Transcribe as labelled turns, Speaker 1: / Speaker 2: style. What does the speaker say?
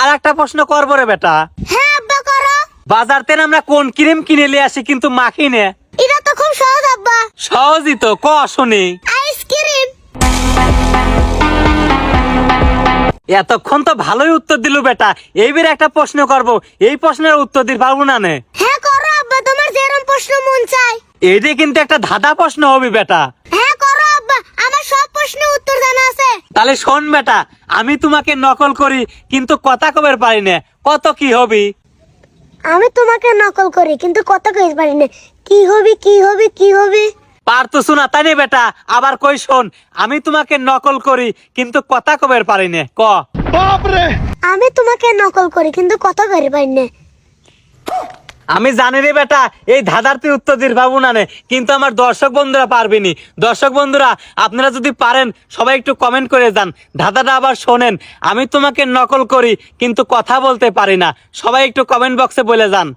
Speaker 1: আর একটা প্রশ্ন করবো রে বেটা।
Speaker 2: হ্যাঁ আব্বা করো।
Speaker 1: বাজার থেকে আমরা কোন ক্রিম কিনে নিয়ে আসি কিন্তু মাখি নে?
Speaker 2: এটা তো খুব সহজ আব্বা।
Speaker 1: সহজই তো, ক শুনি।
Speaker 2: আইসক্রিম।
Speaker 1: এতক্ষণ তো ভালোই উত্তর দিল বেটা। এইবার একটা প্রশ্ন করব, এই প্রশ্নের উত্তর দিতে পারবো না নে?
Speaker 2: হ্যাঁ করো আব্বা, তোমার যেরকম প্রশ্ন মন চায়।
Speaker 1: এইটা কিন্তু একটা ধাঁধা প্রশ্ন হবে বেটা।
Speaker 2: হ্যাঁ করো আব্বা, আমার সব প্রশ্নের উত্তর জানা আছে।
Speaker 1: তাহলে শোন বেটা, আমি তোমাকে নকল করি কিন্তু কথা কবের পারি না, কত কি হবি?
Speaker 2: আমি তোমাকে নকল করি কিন্তু কত কইতে পারি না। কি হবে কি হবে কি হবে?
Speaker 1: পারতো শোনা তাই না বেটা? আবার কই শোন, আমি তোমাকে নকল করি কিন্তু কথা কবের পারি না, ক।
Speaker 2: আমি তোমাকে নকল করি কিন্তু কত কইতে পারি না।
Speaker 1: আমি জানি রে বেটা, এই ধাঁধার তুই উত্তর দিতে পারবো না নে, কিন্তু আমার দর্শক বন্ধুরা পারবিনি। দর্শক বন্ধুরা, আপনারা যদি পারেন সবাই একটু কমেন্ট করে যান, ধাঁধাটা আবার শোনেন। আমি তোমাকে নকল করি কিন্তু কথা বলতে পারি না, সবাই একটু কমেন্ট বক্সে বলে যান।